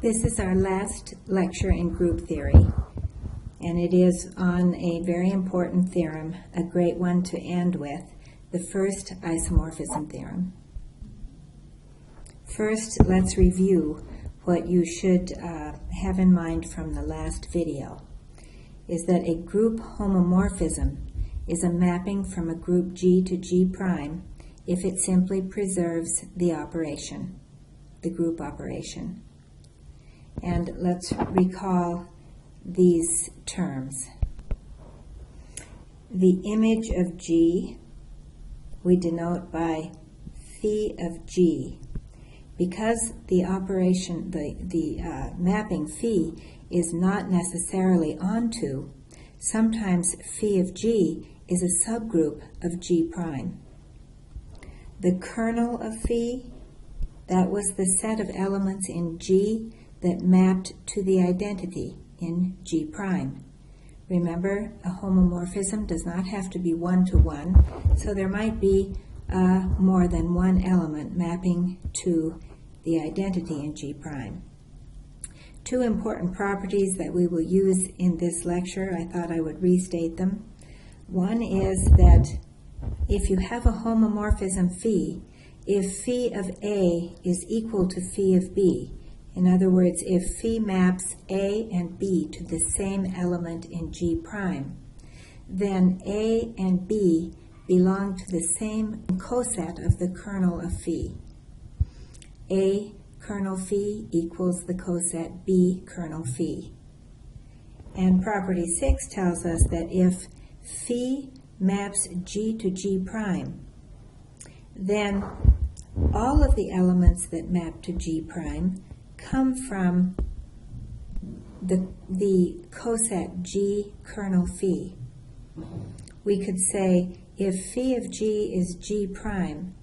This is our last lecture in group theory, and it is on a very important theorem, a great one to end with, the first isomorphism theorem. First, let's review what you should have in mind from the last video, is that a group homomorphism is a mapping from a group G to G prime if it simply preserves the operation, the group operation. And let's recall these terms. The image of G we denote by phi of G. Because the operation, the mapping phi is not necessarily onto, sometimes phi of G is a subgroup of G prime. The kernel of phi, that was the set of elements in G that mapped to the identity in G prime. Remember, a homomorphism does not have to be one-to-one, so there might be more than one element mapping to the identity in G prime. Two important properties that we will use in this lecture, I thought I would restate them. One is that if you have a homomorphism phi, if phi of A is equal to phi of B, in other words, if phi maps A and B to the same element in G prime, then A and B belong to the same coset of the kernel of phi. A kernel phi equals the coset B kernel phi. And property 6 tells us that if phi maps G to G prime, then all of the elements that map to G prime come from the coset G kernel phi. We could say if phi of G is G prime,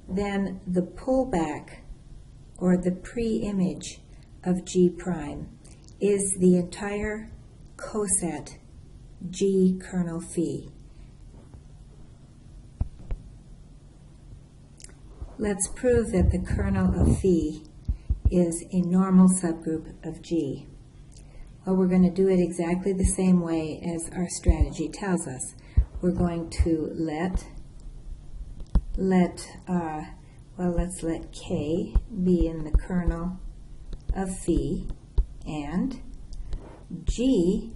then the pullback or the pre-image of G prime is the entire coset G kernel phi. Let's prove that the kernel of phi is a normal subgroup of G. Well, we're going to do it exactly the same way as our strategy tells us. We're going to let's let K be in the kernel of phi and G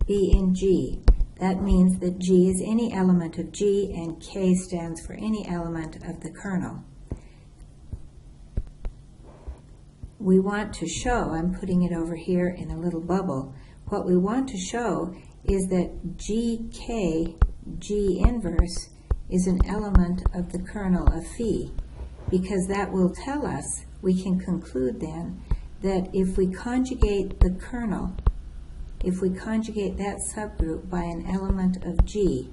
be in G. That means that G is any element of G and K stands for any element of the kernel. We want to show, I'm putting it over here in a little bubble, what we want to show is that GK, G inverse, is an element of the kernel of phi, because that will tell us, we can conclude then, that if we conjugate the kernel, if we conjugate that subgroup by an element of G,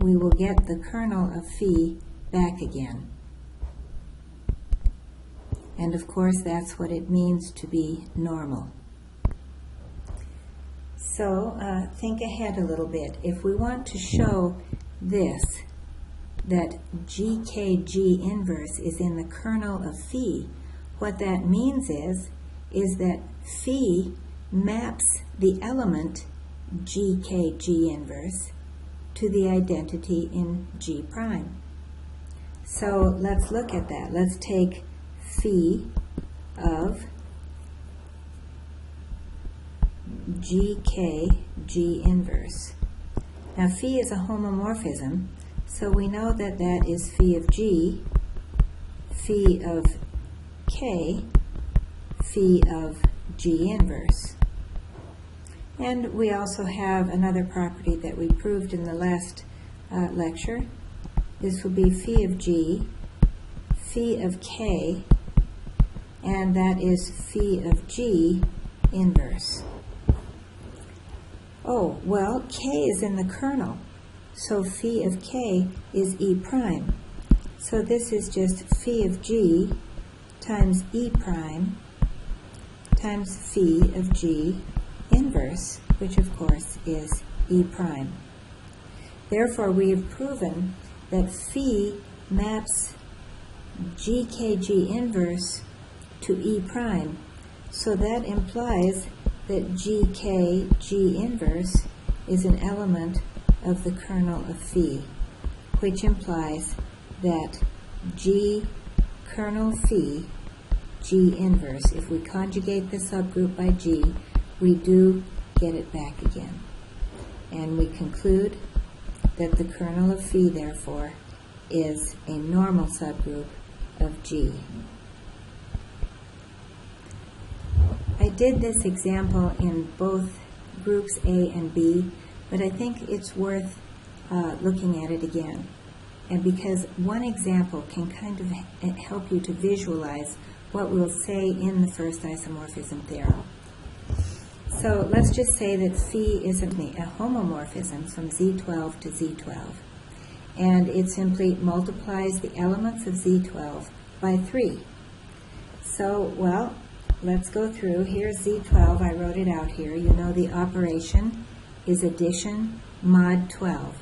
we will get the kernel of phi back again. And of course, that's what it means to be normal. So think ahead a little bit. If we want to show this, that GKG inverse is in the kernel of phi, what that means is that phi maps the element GKG inverse to the identity in G prime. So let's look at that. Let's take phi of GKG inverse. Now phi is a homomorphism, so we know that that is phi of G, phi of K, phi of G inverse. And we also have another property that we proved in the last lecture. This will be phi of G, phi of K, and that is phi of G inverse. Oh, well, K is in the kernel, so phi of K is E prime. So this is just phi of G times E prime times phi of G inverse, which of course is E prime. Therefore, we have proven that phi maps GKG inverse to E prime So that implies that GK, G inverse, is an element of the kernel of phi, which implies that G kernel phi, G inverse, if we conjugate the subgroup by G, we do get it back again. And we conclude that the kernel of phi, therefore, is a normal subgroup of G. I did this example in both groups A and B, but I think it's worth looking at it again. And because one example can kind of help you to visualize what we'll say in the first isomorphism theorem. So let's just say that phi is a homomorphism from Z12 to Z12. And it simply multiplies the elements of Z12 by 3. So, well, let's go through. Here's Z12. I wrote it out here. You know the operation is addition mod 12.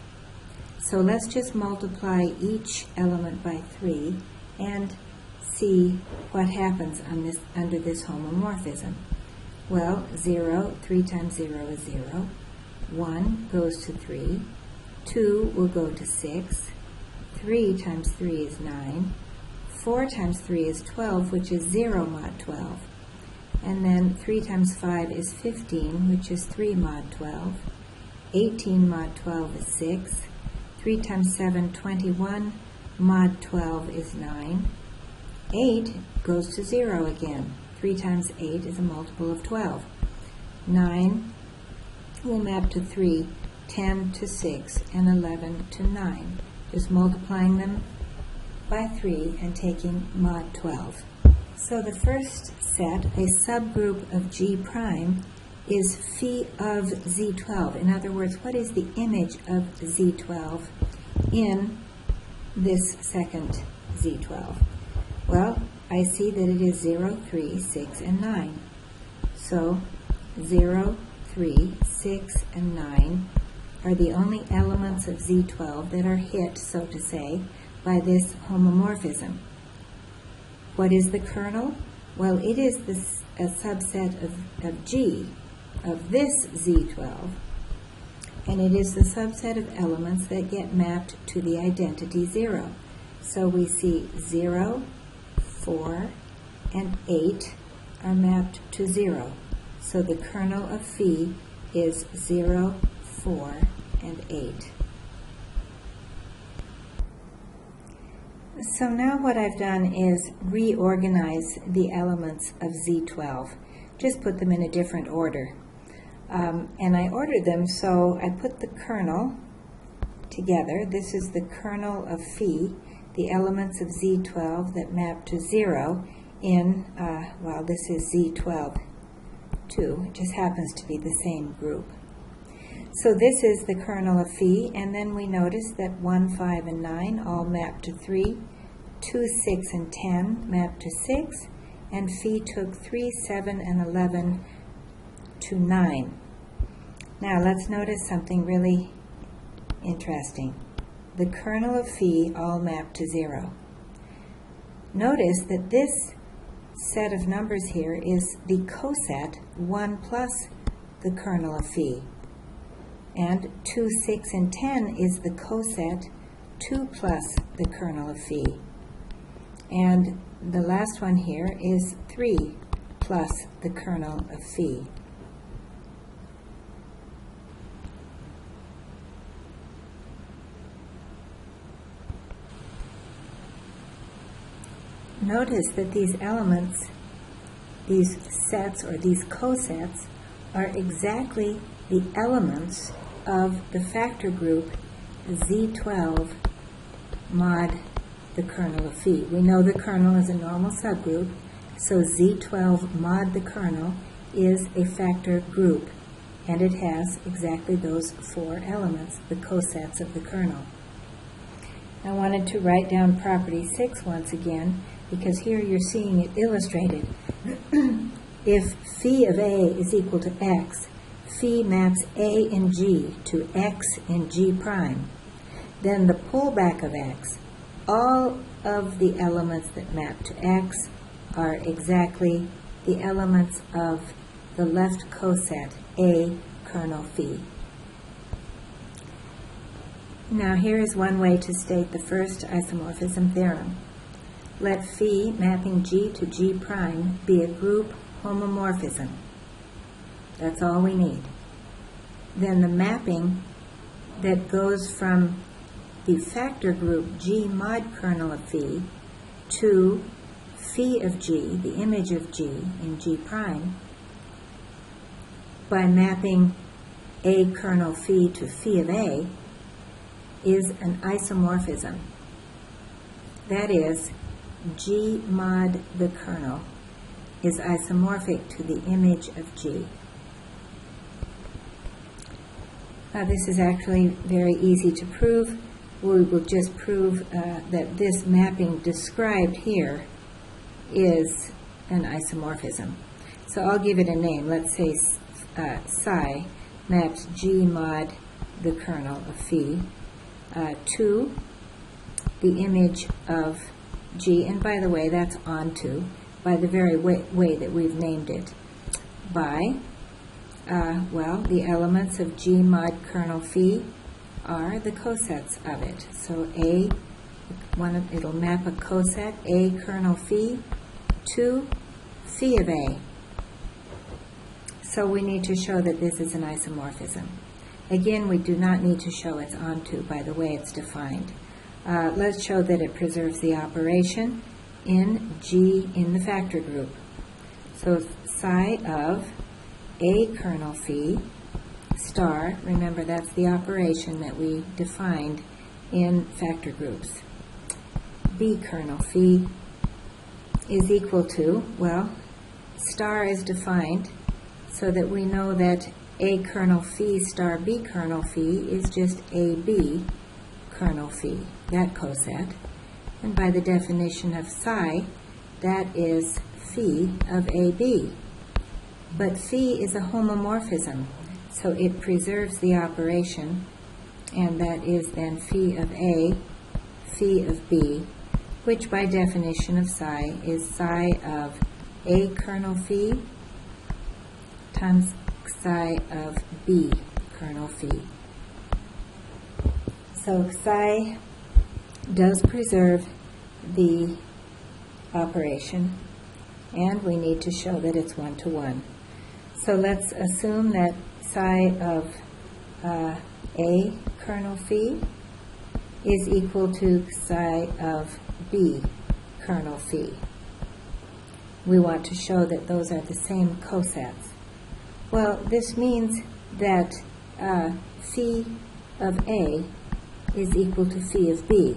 So let's just multiply each element by 3 and see what happens on this, under this homomorphism. Well, 0, 3 times 0 is 0. 1 goes to 3. 2 will go to 6. 3 times 3 is 9. 4 times 3 is 12, which is 0 mod 12. And then 3 times 5 is 15, which is 3 mod 12. 18 mod 12 is 6. 3 times 7, 21. Mod 12 is 9. 8 goes to 0 again. 3 times 8 is a multiple of 12. 9 will map to 3, 10 to 6, and 11 to 9. Just multiplying them by 3 and taking mod 12. So the first set, a subgroup of G prime, is phi of Z12. In other words, what is the image of Z12 in this second Z12? Well, I see that it is 0, 3, 6, and 9. So 0, 3, 6, and 9 are the only elements of Z12 that are hit, so to say, by this homomorphism. What is the kernel? Well, it is a subset of G, of this Z12, and it is the subset of elements that get mapped to the identity 0. So we see 0, 4, and 8 are mapped to 0. So the kernel of phi is 0, 4, and 8. So now what I've done is reorganize the elements of Z12. Just put them in a different order. And I ordered them, so I put the kernel together. This is the kernel of phi, the elements of Z12 that map to 0 in, well, this is Z12 too. It just happens to be the same group. So this is the kernel of phi, and then we notice that 1, 5, and 9 all map to 3, 2, 6, and 10 map to 6, and phi took 3, 7, and 11 to 9. Now let's notice something really interesting. The kernel of phi all map to 0. Notice that this set of numbers here is the coset 1 plus the kernel of phi. And 2, 6, and 10 is the coset 2 plus the kernel of phi. And the last one here is 3 plus the kernel of phi. Notice that these elements, these sets or these cosets, are exactly the elements of the factor group Z12 mod the kernel of phi. We know the kernel is a normal subgroup, so Z12 mod the kernel is a factor group, and it has exactly those 4 elements, the cosets of the kernel. I wanted to write down property 6 once again, because here you're seeing it illustrated. If phi of A is equal to X, phi maps A in G to X in G prime, then the pullback of X, all of the elements that map to X are exactly the elements of the left coset A kernel phi. Now here is one way to state the first isomorphism theorem. Let phi mapping G to G prime be a group homomorphism. That's all we need. Then the mapping that goes from the factor group G mod kernel of phi to phi of G, the image of G in G prime, by mapping A kernel phi to phi of A, is an isomorphism. That is, G mod the kernel is isomorphic to the image of G. This is actually very easy to prove. We will just prove that this mapping described here is an isomorphism. So I'll give it a name. Let's say psi maps G mod the kernel of phi to the image of G, and by the way, that's onto, by the very way that we've named it, by, well, the elements of G mod kernel phi are the cosets of it. So it'll map a coset, A kernel phi, to phi of A. So we need to show that this is an isomorphism. Again, we do not need to show it's onto by the way it's defined. Let's show that it preserves the operation in G in the factor group. So psi of A kernel phi star, remember that's the operation that we defined in factor groups, B kernel phi is equal to, well, star is defined so that we know that A kernel phi star B kernel phi is just AB kernel phi, that coset. And by the definition of psi, that is phi of AB. But phi is a homomorphism, so it preserves the operation, and that is then phi of A, phi of B, which by definition of psi is psi of A kernel phi times psi of B kernel phi. So psi does preserve the operation, and we need to show that it's one-to-one. So let's assume that psi of A kernel phi is equal to psi of B kernel phi. We want to show that those are the same cosets. Well, this means that phi of A is equal to phi of B.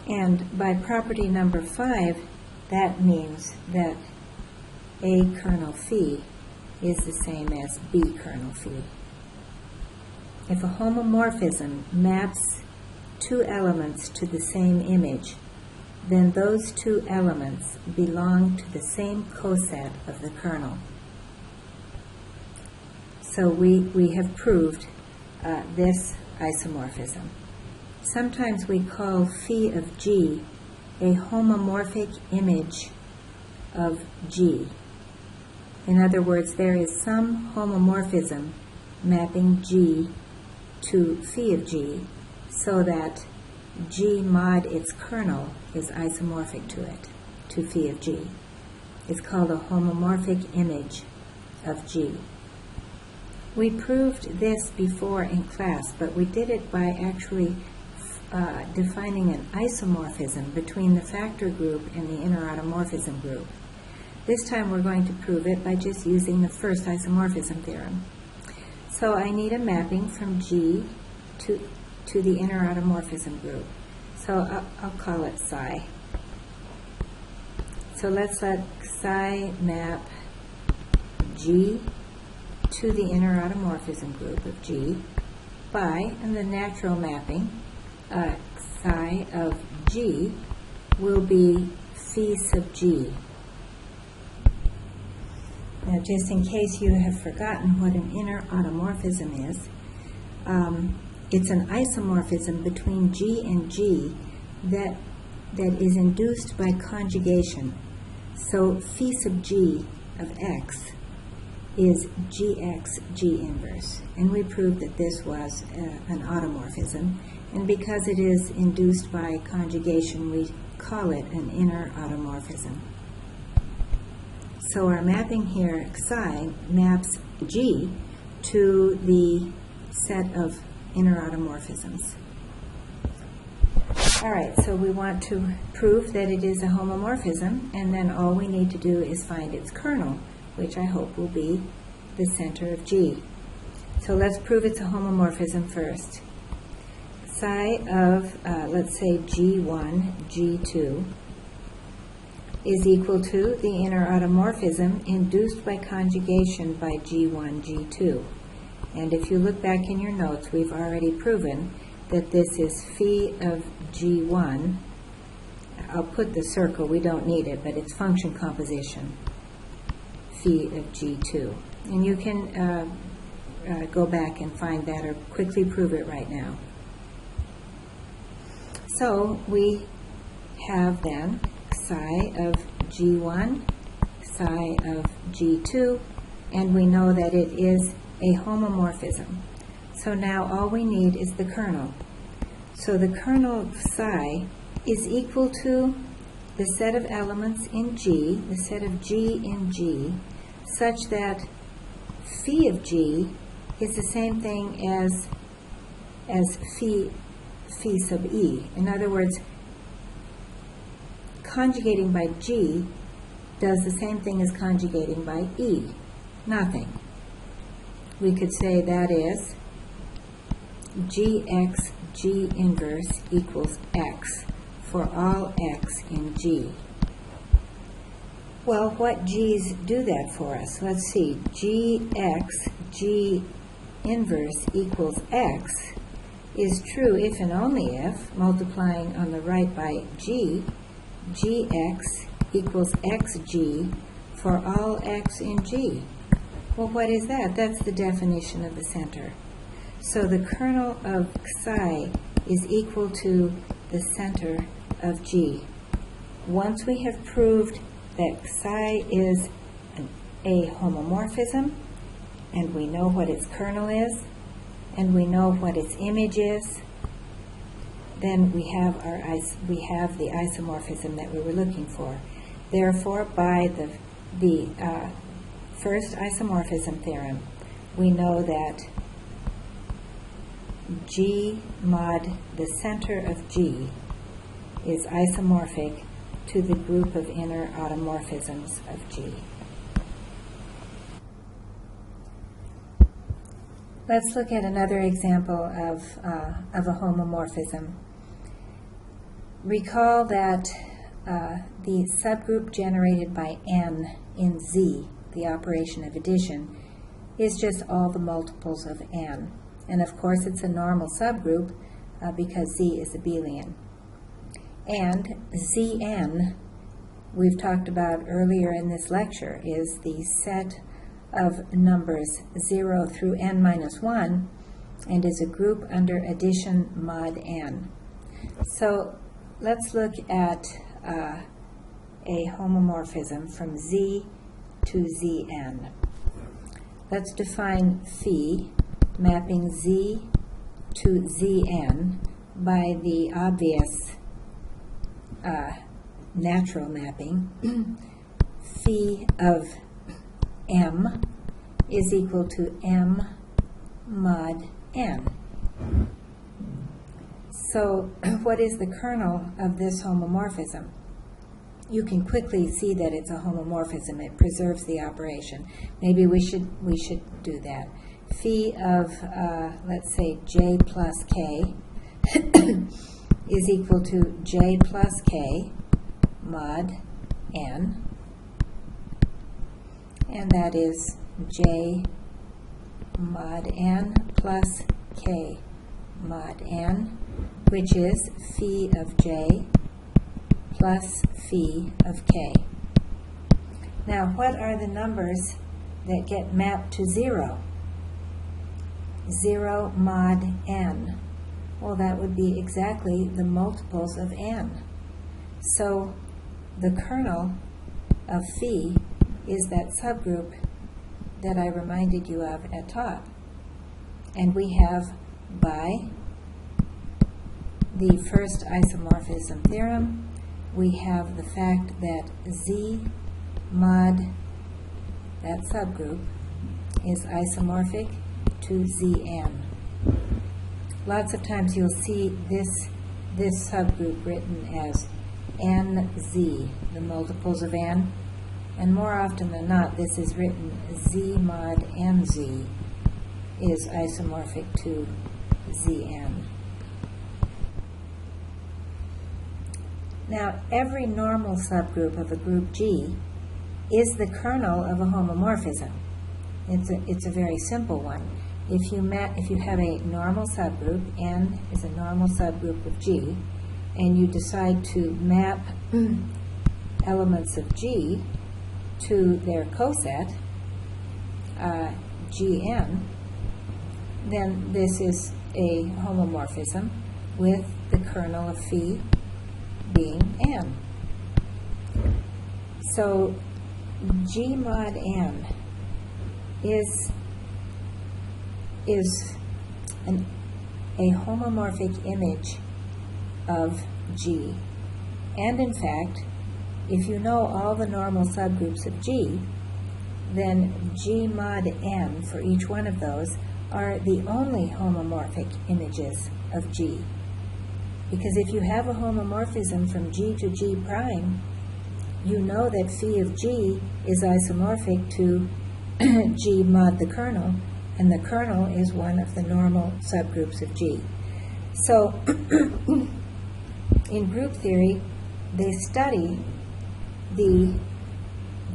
And by property number 5, that means that A kernel phi is the same as B kernel phi. If a homomorphism maps two elements to the same image, then those two elements belong to the same coset of the kernel. So we have proved this isomorphism. Sometimes we call phi of G a homomorphic image of G. In other words, there is some homomorphism mapping G to phi of G so that G mod its kernel is isomorphic to it, to phi of G. It's called a homomorphic image of G. We proved this before in class, but we did it by actually defining an isomorphism between the factor group and the inner automorphism group. This time we're going to prove it by just using the first isomorphism theorem. So I need a mapping from G to the inner automorphism group. So I'll call it psi. So let's let psi map G to the inner automorphism group of G by, and the natural mapping, psi of G will be phi sub G. Now, just in case you have forgotten what an inner automorphism is, it's an isomorphism between G and G that is induced by conjugation. So phi sub g of x is gx g inverse. And we proved that this was an automorphism. And because it is induced by conjugation, we call it an inner automorphism. So our mapping here, psi, maps G to the set of inner automorphisms. All right, so we want to prove that it is a homomorphism, and then all we need to do is find its kernel, which I hope will be the center of G. So let's prove it's a homomorphism first. Psi of, let's say, G1, G2 is equal to the inner automorphism induced by conjugation by G1, G2. And if you look back in your notes, we've already proven that this is phi of G1. I'll put the circle, we don't need it, but it's function composition, phi of G2. And you can go back and find that or quickly prove it right now. So we have then psi of G1, psi of G2, and we know that it is a homomorphism. So now all we need is the kernel. So the kernel of psi is equal to the set of elements in G, the set of G in G, such that phi of G is the same thing as phi sub E. In other words, conjugating by G does the same thing as conjugating by E. Nothing. We could say that is Gx G inverse equals X for all X in G. Well, what G's do that for us? Let's see. Gx G inverse equals X is true if and only if, multiplying on the right by G, Gx equals Xg for all X in G. Well, what is that? That's the definition of the center. So the kernel of psi is equal to the center of G. Once we have proved that psi is a homomorphism, and we know what its kernel is, and we know what its image is, then we have the isomorphism that we were looking for. Therefore, by the first isomorphism theorem, we know that G mod the center of G is isomorphic to the group of inner automorphisms of G. Let's look at another example of a homomorphism. Recall that the subgroup generated by n in Z, the operation of addition, is just all the multiples of n. And of course it's a normal subgroup because Z is abelian. And Zn, we've talked about earlier in this lecture, is the set of numbers 0 through n minus 1 and is a group under addition mod n. So let's look at a homomorphism from Z to Zn. Let's define phi mapping Z to Zn by the obvious natural mapping. Phi of M is equal to M mod N. So what is the kernel of this homomorphism? You can quickly see that it's a homomorphism. It preserves the operation. Maybe we should do that. Phi of, let's say, J plus K is equal to J plus K mod N. And that is J mod N plus K mod N, which is phi of J plus phi of K. Now, what are the numbers that get mapped to 0? 0 mod N. Well, that would be exactly the multiples of N. So the kernel of phi is that subgroup that I reminded you of at top. And we have, by the first isomorphism theorem, we have the fact that Z mod that subgroup is isomorphic to Zn. Lots of times you'll see this subgroup written as Nz, the multiples of n, and more often than not this is written Z mod Nz is isomorphic to Zn. Now, every normal subgroup of a group G is the kernel of a homomorphism. It's a very simple one. If you have a normal subgroup, N is a normal subgroup of G, and you decide to map elements of G to their coset, Gn, then this is a homomorphism with the kernel of phi being n. So G mod n is a homomorphic image of G. And in fact, if you know all the normal subgroups of G, then G mod n for each one of those are the only homomorphic images of G. Because if you have a homomorphism from G to G prime, you know that phi of G is isomorphic to G mod the kernel, and the kernel is one of the normal subgroups of G. So in group theory, they study the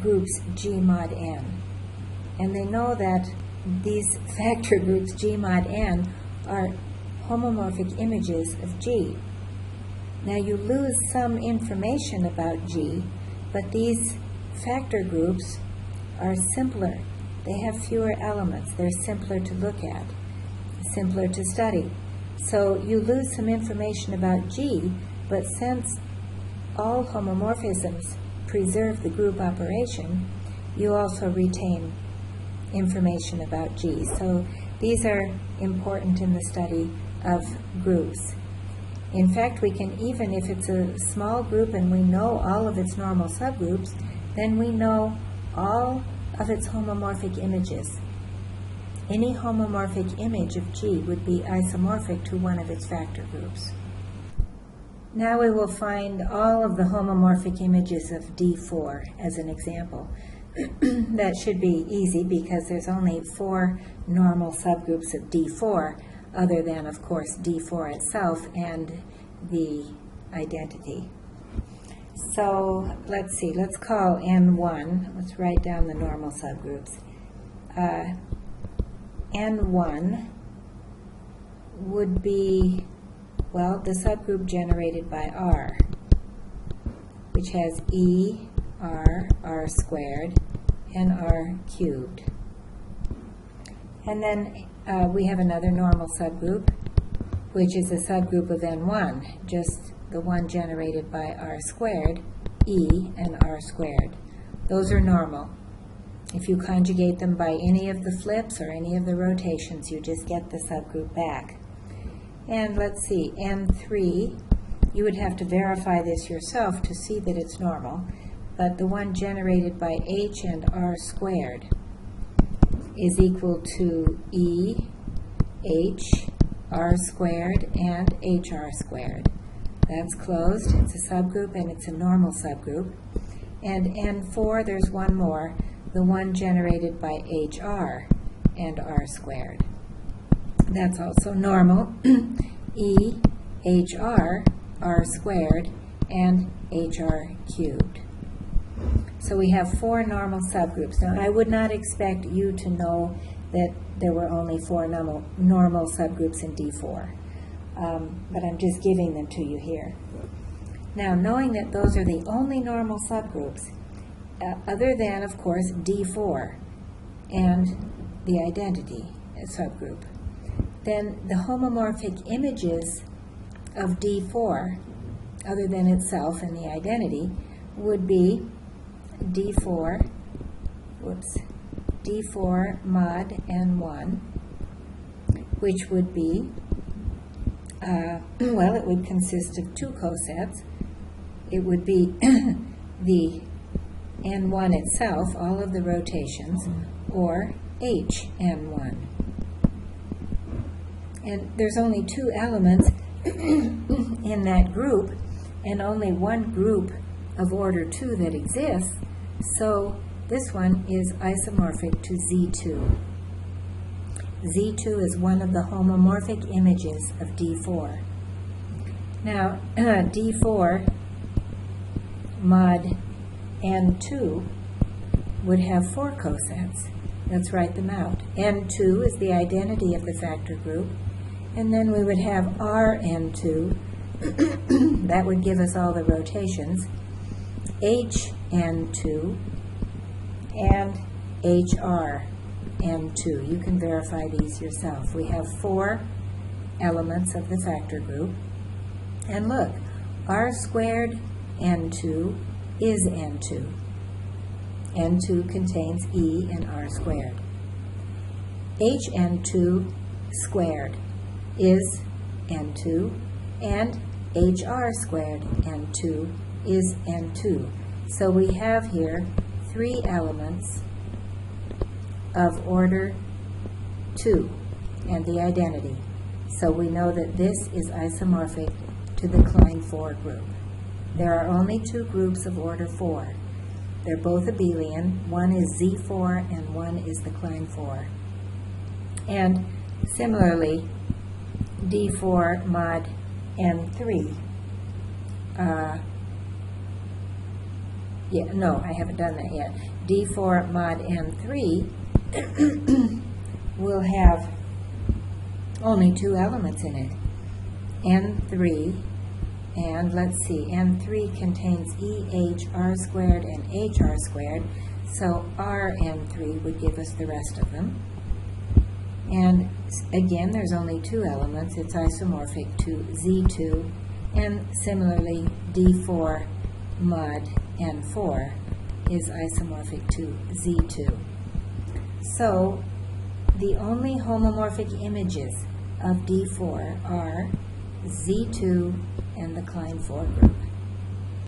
groups G mod n, and they know that these factor groups G mod n are homomorphic images of G. Now you lose some information about G, but these factor groups are simpler. They have fewer elements. They're simpler to look at, simpler to study. So you lose some information about G, but since all homomorphisms preserve the group operation, you also retain information about G. So these are important in the study of groups. In fact, we can, even if it's a small group and we know all of its normal subgroups, then we know all of its homomorphic images. Any homomorphic image of G would be isomorphic to one of its factor groups. Now we will find all of the homomorphic images of D4 as an example. That should be easy because there's only 4 normal subgroups of D4, other than, of course, D4 itself and the identity. So let's see, let's call N1, let's write down the normal subgroups. N1 would be, well, the subgroup generated by R, which has E, R, R squared, and R cubed. And then we have another normal subgroup, which is a subgroup of N1, just the one generated by R squared, E, and R squared. Those are normal. If you conjugate them by any of the flips or any of the rotations, you just get the subgroup back. And let's see, N3, you would have to verify this yourself to see that it's normal, but the one generated by H and R squared is equal to E, H, R squared, and HR squared. That's closed. It's a subgroup, and it's a normal subgroup. And N4, there's one more, the one generated by HR and R squared. That's also normal. E, HR, R squared, and HR cubed. So we have 4 normal subgroups. Now, I would not expect you to know that there were only 4 normal subgroups in D4, but I'm just giving them to you here. Now, knowing that those are the only normal subgroups, other than, of course, D4 and the identity subgroup, then the homomorphic images of D4, other than itself and the identity, would be D4, D4 mod N1, which would be, well, it would consist of two cosets. It would be the N1 itself, all of the rotations, or HN1. And there's only two elements in that group, and only one group of order 2 that exists, so this one is isomorphic to Z2. Z2 is one of the homomorphic images of D4. Now, D4 mod N2 would have 4 cosets. Let's write them out. N2 is the identity of the factor group, and then we would have Rn2, that would give us all the rotations, Hn2, and Hrn2. You can verify these yourself. We have 4 elements of the factor group, and look, R squared N2 is N2. N2 contains E and R squared. Hn2 squared is N2, and HR squared N2 is N2. So we have here 3 elements of order 2 and the identity. So we know that this is isomorphic to the Klein 4 group. There are only 2 groups of order 4. They're both abelian. One is Z4 and one is the Klein 4. And similarly, D4 mod N3. No, I haven't done that yet. D4 mod N3 will have only 2 elements in it. N3, and let's see, N3 contains EH R squared and HR squared, so Rn3 would give us the rest of them. And again, there's only 2 elements. It's isomorphic to Z2, and similarly, D4 mod N4 is isomorphic to Z2. So the only homomorphic images of D4 are Z2 and the Klein 4 group.